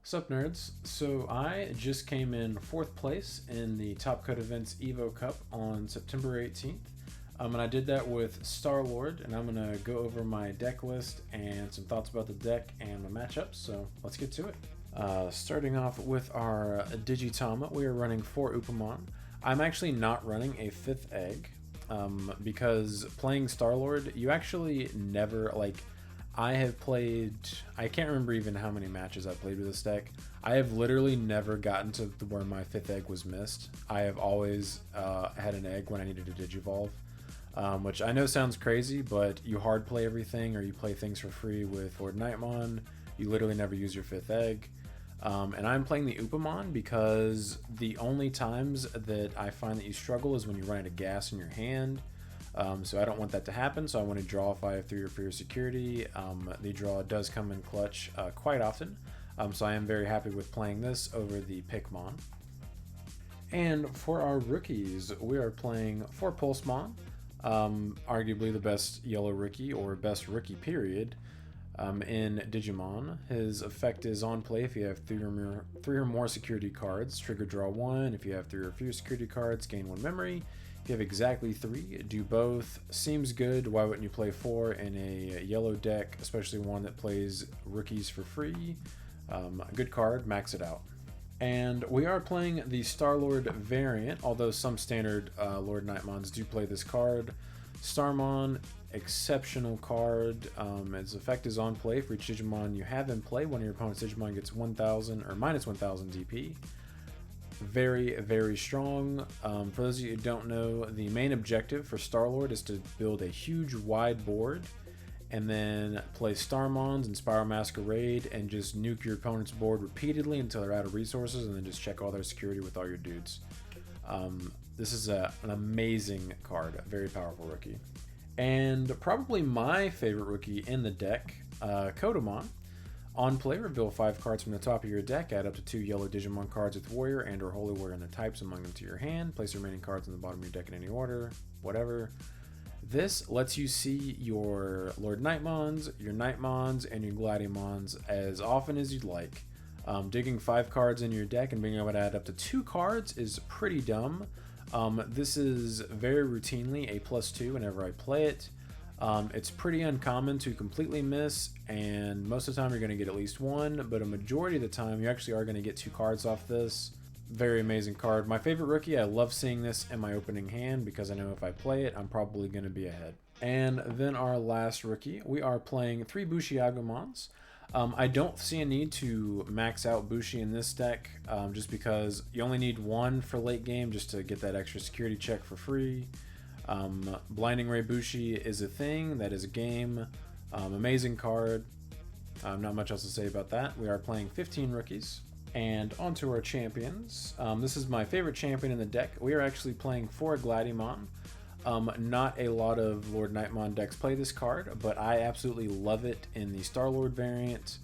Sup nerds, so I just came in 4th place in the Top Code Events Evo Cup on September 18th. And I did that with StarLord, and I'm going to go over my deck list and some thoughts about the deck and my matchups, so let's get to it. Starting off with our Digimon, we are running 4 Upamon. I'm actually not running a 5th egg, because playing StarLord, you actually never, I have played, I can't remember even how many matches I played with this deck. I have literally never gotten to where my 5th egg was missed. I have always had an egg when I needed to Digivolve, which I know sounds crazy, but you hard play everything or you play things for free with LordKnightmon. You literally never use your 5th egg. And I'm playing the Upamon because the only times that I find that you struggle is when you run out of gas in your hand. So I don't want that to happen, so I want to draw if I have 3 or 4 security. The draw does come in clutch quite often, so I am very happy with playing this over the Pitomon. And for our rookies, we are playing 4 Pulsemon, arguably the best yellow rookie, or best rookie period, in Digimon. His effect is on play if you have 3 or more security cards. Trigger draw 1. If you have 3 or fewer security cards, gain 1 memory. If you have exactly 3, do both. Seems good. Why wouldn't you play 4 in a yellow deck, especially one that plays rookies for free? Good card, max it out. And we are playing the StarLord variant, although some standard LordKnightmons do play this card. Starmon, exceptional card. Its effect is on play. For each Digimon you have in play, one of your opponent's Digimon gets 1,000 or minus 1,000 DP. Very, very strong. For those of you who don't know, the main objective for StarLord is to build a huge wide board and then play Starmons and Spiral Masquerade and just nuke your opponent's board repeatedly until they're out of resources, and then just check all their security with all your dudes. This is an amazing card, a very powerful rookie. And probably my favorite rookie in the deck, Codemon. On play, reveal 5 cards from the top of your deck, add up to 2 yellow Digimon cards with Warrior and or Holy Warrior in their types among them to your hand, place the remaining cards on the bottom of your deck in any order, whatever. This lets you see your LordKnightmons, your Knightmons, and your Glady Mons as often as you'd like. Digging 5 cards in your deck and being able to add up to 2 cards is pretty dumb. This is very routinely a +2 whenever I play it. It's pretty uncommon to completely miss, and most of the time you're going to get at least 1, but a majority of the time you actually are going to get 2 cards off this. Very amazing card. My favorite rookie, I love seeing this in my opening hand because I know if I play it, I'm probably going to be ahead. And then our last rookie, we are playing 3 Bushiagumons. I don't see a need to max out Bushi in this deck, just because you only need 1 for late game just to get that extra security check for free. Blinding Ray Bushi is a thing, that is a game. Amazing card. Not much else to say about that. We are playing 15 rookies. And onto our champions. This is my favorite champion in the deck. We are actually playing 4 Glady Mom. Not a lot of LordKnightmon decks play this card, but I absolutely love it in the StarLord variant.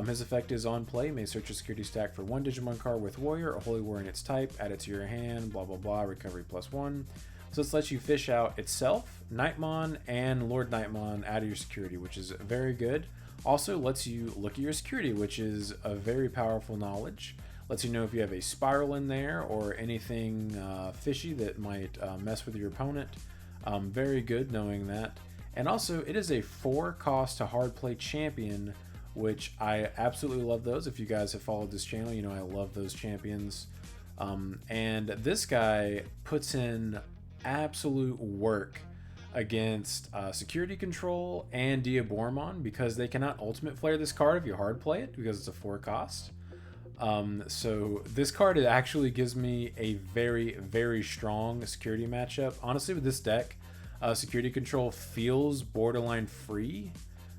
His effect is on play. You may search your security stack for 1 Digimon card with Warrior or Holy Warrior in its type, add it to your hand, blah blah blah, recovery +1. So this lets you fish out itself, Knightmon, and LordKnightmon out of your security, which is very good. Also lets you look at your security, which is a very powerful knowledge. Lets you know if you have a spiral in there or anything fishy that might mess with your opponent. Very good knowing that. And also, it is a 4 cost to hard play champion, which I absolutely love those. If you guys have followed this channel, you know I love those champions. And this guy puts in absolute work against security control and Diabormon because they cannot ultimate flare this card if you hard play it because it's a 4 cost. So this card, it actually gives me a very, very strong security matchup. Honestly, with this deck, security control feels borderline free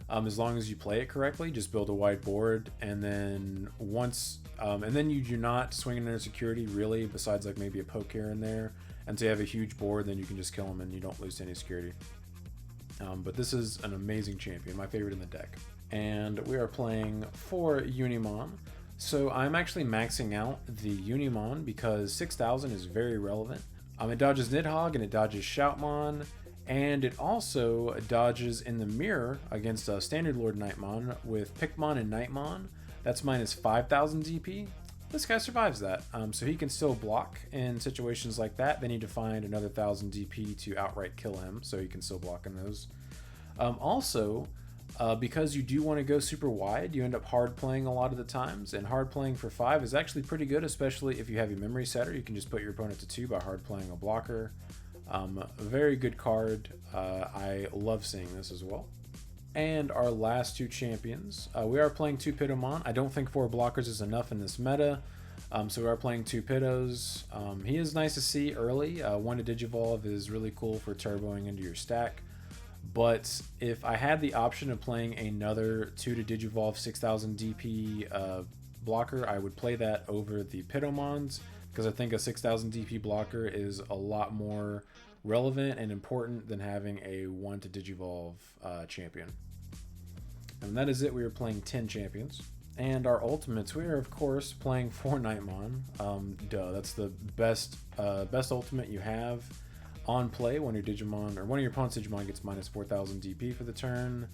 as long as you play it correctly. Just build a wide board, and then once and then you do not swing under security really, besides like maybe a poke here and there. And so you have a huge board, then you can just kill them and you don't lose any security. But this is an amazing champion, my favorite in the deck. And we are playing 4 Unimom. So I'm actually maxing out the Unimon because 6,000 is very relevant. It dodges Nidhogg and it dodges Shoutmon, and it also dodges in the mirror against a standard LordKnightmon with Pitomon and Knightmon. That's minus 5,000 DP. This guy survives that, so he can still block in situations like that. They need to find another 1,000 DP to outright kill him, so he can still block in those. Also, because you do want to go super wide, you end up hard playing a lot of the times, and hard playing for 5 is actually pretty good, especially if you have your memory setter. You can just put your opponent to 2 by hard playing a blocker. A very good card. I love seeing this as well. And our last 2 champions, we are playing 2 Pitomon. I don't think 4 blockers is enough in this meta, so we are playing 2 Pitos. He is nice to see early. 1 to Digivolve is really cool for turboing into your stack. But if I had the option of playing another 2 to Digivolve 6,000 DP blocker, I would play that over the Pitomons, because I think a 6,000 DP blocker is a lot more relevant and important than having a 1 to Digivolve champion. And that is it. We are playing 10 champions. And our ultimates, we are of course playing 4 Knightmon. That's the best ultimate you have on play when your Digimon, or one of your opponent's Digimon, gets minus 4,000 DP for the turn.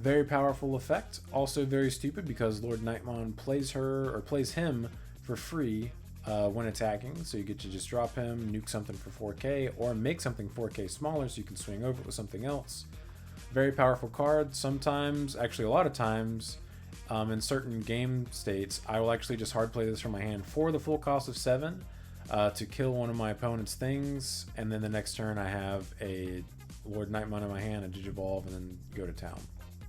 Very powerful effect. Also very stupid, because LordKnightmon plays her, or plays him for free when attacking. So you get to just drop him, nuke something for 4K, or make something 4K smaller so you can swing over it with something else. Very powerful card. Sometimes, actually a lot of times, in certain game states, I will actually just hard play this from my hand for the full cost of 7. To kill one of my opponent's things, and then the next turn I have a LordKnightmon in my hand, a Digivolve, and then go to town.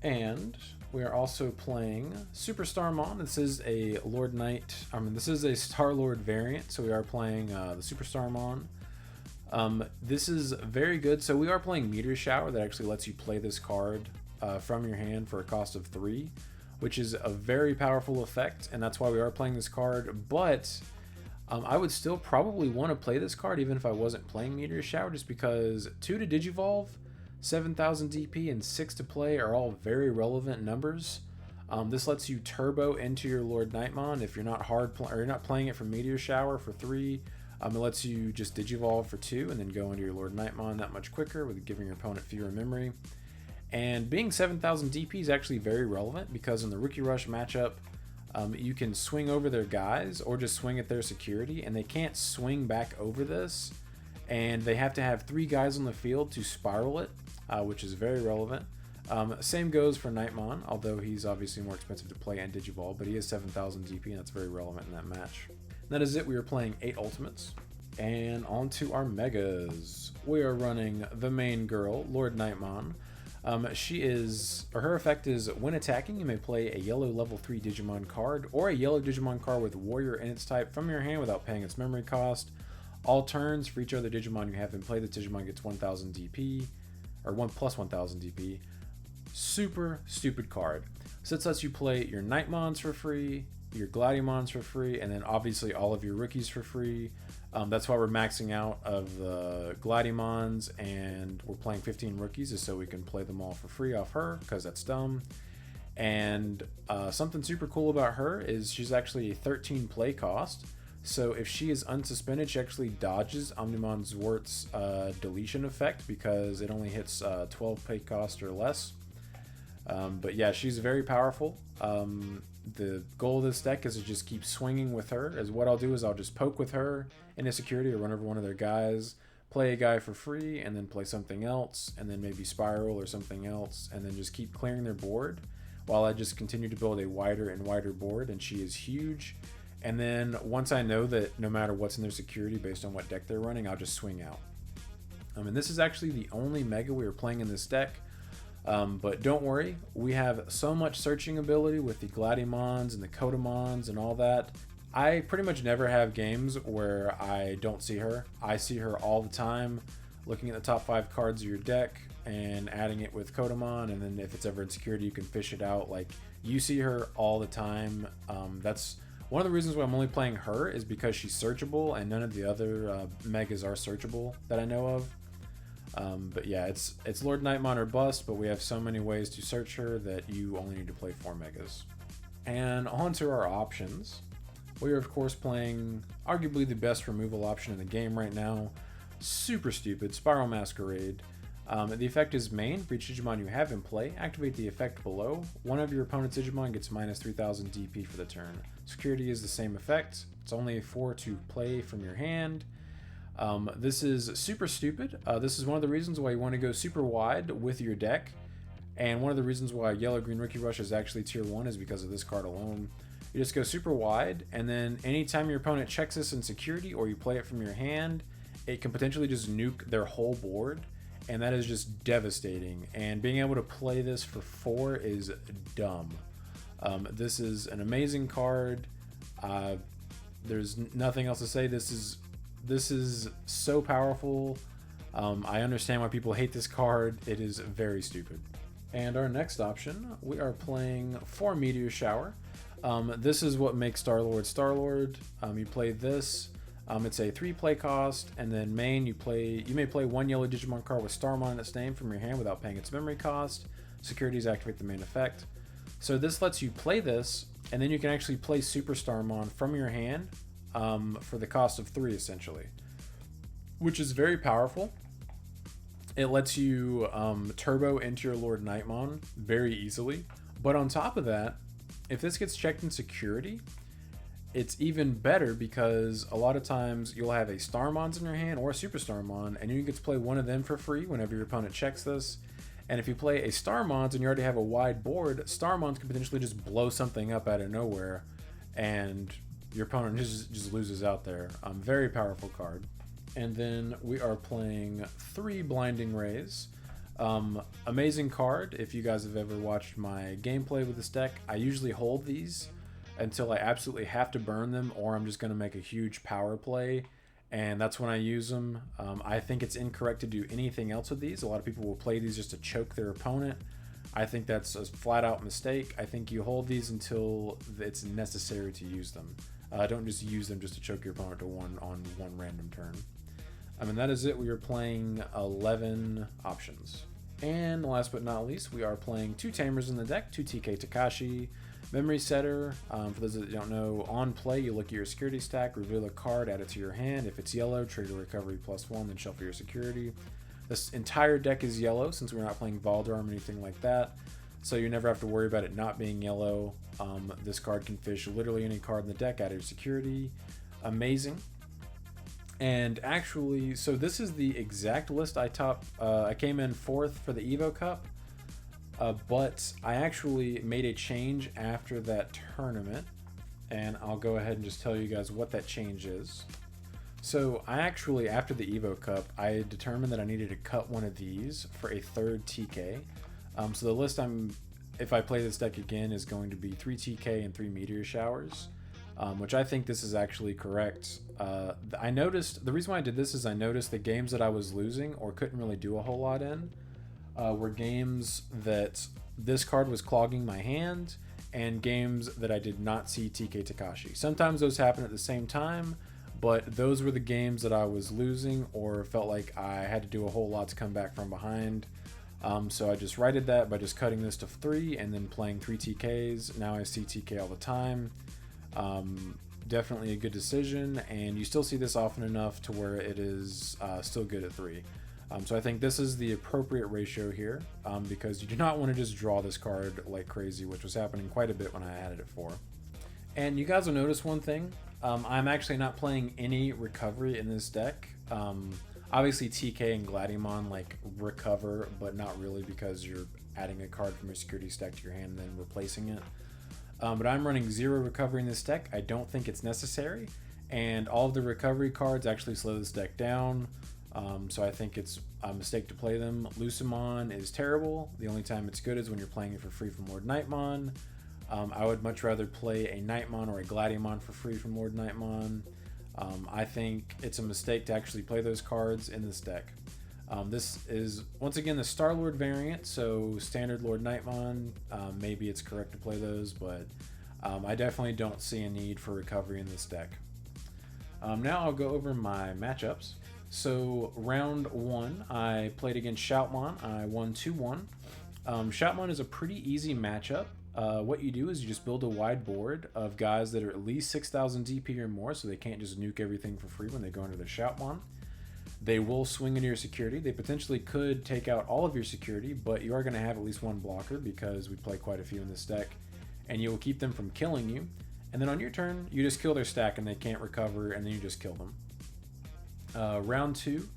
And we are also playing Superstarmon. This is a this is a StarLord variant, so we are playing the Superstarmon. This is very good. So we are playing Meteor Shower, that actually lets you play this card from your hand for a cost of 3, which is a very powerful effect, and that's why we are playing this card. But I would still probably want to play this card even if I wasn't playing Meteor Shower, just because 2 to Digivolve, 7,000 DP, and 6 to play are all very relevant numbers. This lets you turbo into your LordKnightmon if you're not you're not playing it from Meteor Shower for 3. It lets you just Digivolve for 2 and then go into your LordKnightmon that much quicker, with giving your opponent fewer memory. And being 7,000 DP is actually very relevant, because in the Rookie Rush matchup, you can swing over their guys or just swing at their security, and they can't swing back over this, and they have to have 3 guys on the field to spiral it, which is very relevant. Same goes for Knightmon, although he's obviously more expensive to play and Digivolve, but he is 7,000 DP, and that's very relevant in that match. And that is it. We are playing 8 ultimates. And on to our megas. We are running the main girl, LordKnightmon. Her effect is, when attacking, you may play a yellow level 3 Digimon card, or a yellow Digimon card with Warrior in its type from your hand without paying its memory cost. All turns, for each other Digimon you have in play, the Digimon gets 1,000 DP, or 1 plus 1,000 DP. Super stupid card. So this lets you play your Knightmons for free, your Glady Mons for free, and then obviously all of your rookies for free. That's why we're maxing out of the Glady Mons, and we're playing 15 rookies, just so we can play them all for free off her, because that's dumb. And something super cool about her is she's actually a 13 play cost. So if she is unsuspended, she actually dodges Unimom Zwart's deletion effect, because it only hits 12 play cost or less. But yeah, she's very powerful. The goal of this deck is to just keep swinging with her. As what I'll do is I'll just poke with her into security, or run over one of their guys, play a guy for free, and then play something else, and then maybe spiral or something else, and then just keep clearing their board while I just continue to build a wider and wider board. And she is huge. And then once I know that no matter what's in their security based on what deck they're running, I'll just swing out. And this is actually the only mega we are playing in this deck. But don't worry, we have so much searching ability with the Gladymons and the Codemons and all that. I pretty much never have games where I don't see her. I see her all the time, looking at the top 5 cards of your deck and adding it with Codemon, and then if it's ever in security, you can fish it out. Like, you see her all the time. That's one of the reasons why I'm only playing her, is because she's searchable, and none of the other megas are searchable that I know of. But yeah, it's LordKnightmon or bust, but we have so many ways to search her that you only need to play 4 megas. And on to our options. We are of course playing arguably the best removal option in the game right now. Super stupid, Spiral Masquerade. The effect is main. For each Digimon you have in play, activate the effect below. One of your opponent's Digimon gets minus 3000 DP for the turn. Security is the same effect. It's only 4 to play from your hand. This is super stupid. This is one of the reasons why you want to go super wide with your deck. And one of the reasons why Yellow-Green Rookie Rush is actually tier 1 is because of this card alone. You just go super wide, and then anytime your opponent checks this in security or you play it from your hand, it can potentially just nuke their whole board. And that is just devastating. And being able to play this for 4 is dumb. This is an amazing card. There's nothing else to say. This is so powerful. I understand why people hate this card. It is very stupid. And our next option, we are playing for Meteor Shower. This is what makes StarLord StarLord. You play this. It's a 3 play cost, and then main you may play 1 yellow Digimon card with Starmon in its name from your hand without paying its memory cost. Securities activate the main effect. So this lets you play this, and then you can actually play Superstarmon from your hand for the cost of 3 essentially, which is very powerful. It lets you turbo into your LordKnightmon very easily. But on top of that, if this gets checked in security, it's even better because a lot of times you'll have a Starmons in your hand or a Superstarmon, and you get to play one of them for free whenever your opponent checks this. And if you play a Starmons and you already have a wide board, Starmons can potentially just blow something up out of nowhere, and your opponent just loses out there. Very powerful card. And then we are playing 3 Blinding Rays. Amazing card. If you guys have ever watched my gameplay with this deck, I usually hold these until I absolutely have to burn them, or I'm just going to make a huge power play, and that's when I use them. I think it's incorrect to do anything else with these. A lot of people will play these just to choke their opponent. I think that's a flat out mistake. I think you hold these until it's necessary to use them. Don't just use them just to choke your opponent to one on one random turn. And that is it. We are playing 11 options. And last but not least, we are playing 2 Tamers in the deck, 2 TK Takashi. Memory Setter, for those that don't know, on play, you look at your security stack, reveal a card, add it to your hand. If it's yellow, trigger recovery +1, then shuffle your security. This entire deck is yellow since we're not playing Valdarm or anything like that, so you never have to worry about it not being yellow. This card can fish literally any card in the deck out of your security. Amazing. And actually, so this is the exact list I came in 4th for the Evo Cup. But I actually made a change after that tournament, and I'll go ahead and just tell you guys what that change is. So I actually, after the Evo Cup, I determined that I needed to cut one of these for a 3rd TK. So the list if I play this deck again, is going to be 3 TK and 3 Meteor Showers, which I think this is actually correct. I noticed, the reason why I did this is I noticed the games that I was losing or couldn't really do a whole lot in were games that this card was clogging my hand, and games that I did not see TK Takashi. Sometimes those happen at the same time, but those were the games that I was losing or felt like I had to do a whole lot to come back from behind. So I just righted that by just cutting this to 3 and then playing 3 TKs. Now I see TK all the time. Definitely a good decision, and you still see this often enough to where it is still good at 3. So I think this is the appropriate ratio here, because you do not want to just draw this card like crazy, which was happening quite a bit when I added it 4. And you guys will notice one thing. I'm actually not playing any recovery in this deck. Obviously TK and Glady Mom like recover, but not really, because you're adding a card from your security stack to your hand and then replacing it. But I'm running 0 recovery in this deck. I don't think it's necessary, and all of the recovery cards actually slow this deck down. So I think it's a mistake to play them. Lucimon is terrible. The only time it's good is when you're playing it for free from LordKnightmon. I would much rather play a Knightmon or a Gladiemon for free from LordKnightmon. I think it's a mistake to actually play those cards in this deck. This is, once again, the StarLord variant, so standard LordKnightmon, maybe it's correct to play those, but I definitely don't see a need for recovery in this deck. Now I'll go over my matchups. So round 1, I played against Shoutmon. I won 2-1. Shoutmon is a pretty easy matchup. What you do is you just build a wide board of guys that are at least 6,000 DP or more, so they can't just nuke everything for free when they go into the Shoutmon. They will swing into your security. They potentially could take out all of your security, but you are going to have at least one blocker because we play quite a few in this deck, and you will keep them from killing you. And then on your turn, you just kill their stack and they can't recover, and then you just kill them. Round 2,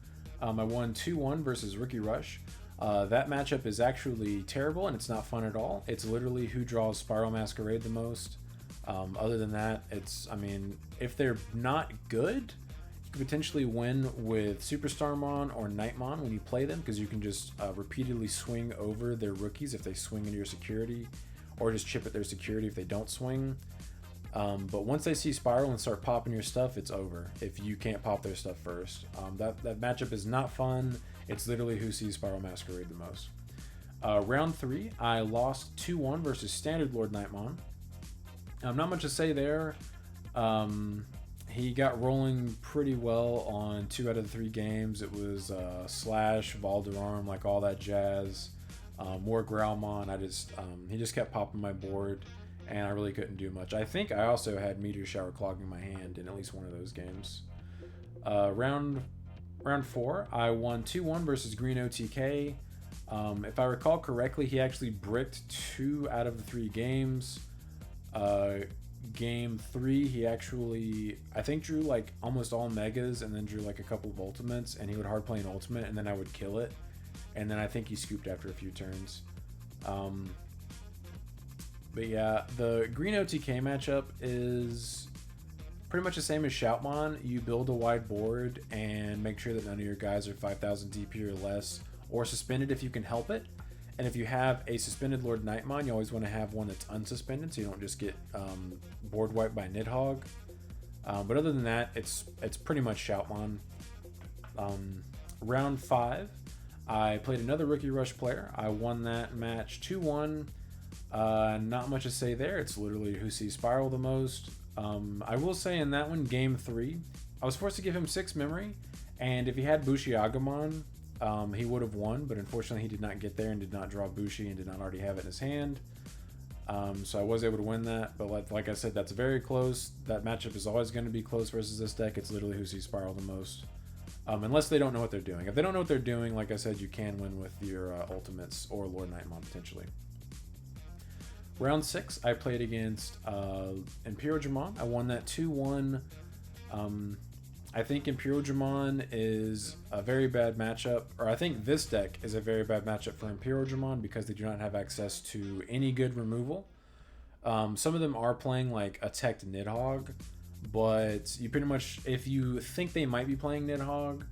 I won 2-1 versus Rookie Rush. That matchup is actually terrible and it's not fun at all. It's literally who draws Spiral Masquerade the most. Other than that, I mean, if they're not good, you could potentially win with Superstarmon or Knightmon when you play them, because you can just repeatedly swing over their rookies if they swing into your security, or just chip at their security if they don't swing. But once they see Spiral and start popping your stuff, it's over if you can't pop their stuff first. That matchup is not fun. It's literally who sees Spiral Masquerade the most. Round 3, I lost 2-1 versus Standard LordKnightmon. Not much to say there. He got rolling pretty well on 2 out of the 3 games. It was Slash, Valderarm, like all that jazz. More Growlmon. He just kept popping my board, and I really couldn't do much. I think I also had Meteor Shower clogging my hand in at least one of those games. Round 4, I won 2-1 versus Green OTK. If I recall correctly, he actually bricked 2 out of the 3 games. Game 3, he actually, I think, drew like almost all megas and then drew like a couple of ultimates, and he would hard play an ultimate and then I would kill it. And then I think he scooped after a few turns. But yeah, the Green OTK matchup is pretty much the same as Shoutmon. You build a wide board and make sure that none of your guys are 5,000 DP or less, or suspended if you can help it. And if you have a suspended LordKnightmon, you always want to have one that's unsuspended, so you don't just get board wiped by Nidhogg. But other than that, it's pretty much Shoutmon. Round 5, I played another Rookie Rush player. I won that match 2-1. Not much to say there. It's literally who sees Spiral the most. I will say in that one, game 3, I was forced to give him 6 memory, and if he had Bushiagamon, he would have won, but unfortunately he did not get there and did not draw Bushi and did not already have it in his hand. So I was able to win that, but like I said, that's very close. That matchup is always going to be close versus this deck. It's literally who sees Spiral the most. Unless they don't know what they're doing. If they don't know what they're doing, like I said, you can win with your ultimates or LordKnightmon potentially. Round 6, I played against Imperialdramon. I won that 2-1. I think Imperialdramon is a very bad matchup, or I think this deck is a very bad matchup for Imperialdramon because they do not have access to any good removal. Some of them are playing like a teched Nidhogg, but you pretty much, if you think they might be playing Nidhogg,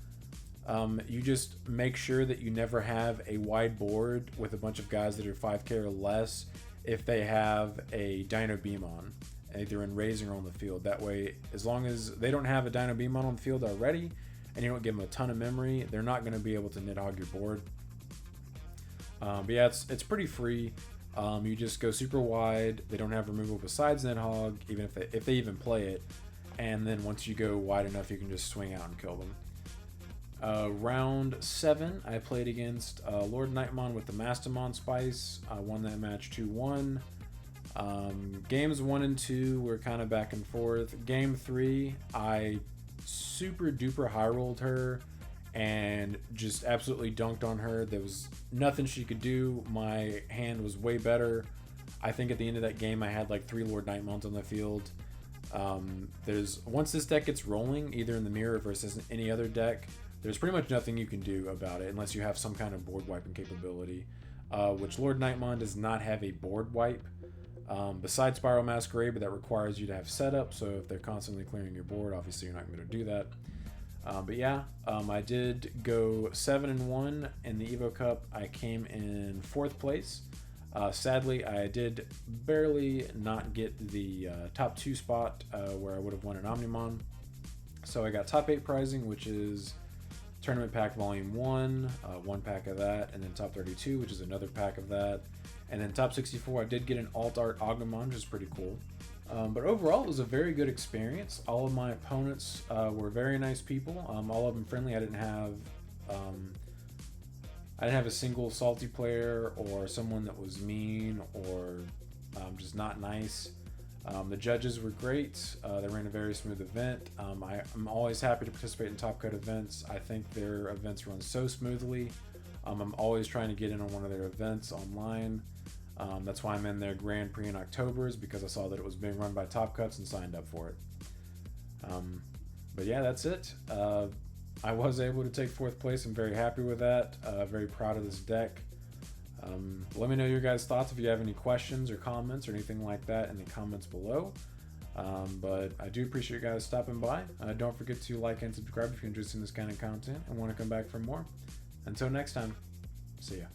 you just make sure that you never have a wide board with a bunch of guys that are 5k or less if they have a Dino Beam on, either in raising or on the field. That way, as long as they don't have a Dino Beam on the field already, and you don't give them a ton of memory, they're not going to be able to Nidhogg your board. But yeah, it's pretty free. You just go super wide. They don't have removal besides Nidhogg, even if they even play it. And then once you go wide enough, you can just swing out and kill them. Round 7, I played against LordKnightmon with the Mastamon Spice. I won that match 2-1. Games 1 and 2 were kind of back and forth. Game 3, I super duper high rolled her and just absolutely dunked on her. There was nothing she could do. My hand was way better. I think at the end of that game, I had like 3 LordKnightmons on the field. Once this deck gets rolling, either in the mirror versus any other deck, there's pretty much nothing you can do about it unless you have some kind of board wiping capability, which LordKnightmon does not have a board wipe. Besides Spiral Masquerade, but that requires you to have setup, so if they're constantly clearing your board, obviously you're not going to do that. But yeah, I did go 7-1 in the Evo Cup. I came in 4th place. Sadly, I did barely not get the top 2 spot where I would have won an Unimom. So I got top 8 prizing, which is Tournament Pack Volume 1, 1 pack of that, and then top 32, which is another pack of that. And then top 64, I did get an Alt Art Agumon, which is pretty cool. But overall, it was a very good experience. All of my opponents were very nice people. All of them friendly. I didn't have a single salty player or someone that was mean or just not nice. The judges were great. They ran a very smooth event. I'm always happy to participate in Top Code events. I think their events run so smoothly. I'm always trying to get in on one of their events online. That's why I'm in their Grand Prix in October, is because I saw that it was being run by Top Cuts and signed up for it. But yeah, that's it. I was able to take 4th place. I'm very happy with that. Very proud of this deck. Let me know your guys' thoughts if you have any questions or comments or anything like that in the comments below. But I do appreciate you guys stopping by. Don't forget to like and subscribe if you're interested in this kind of content and want to come back for more. Until next time, see ya.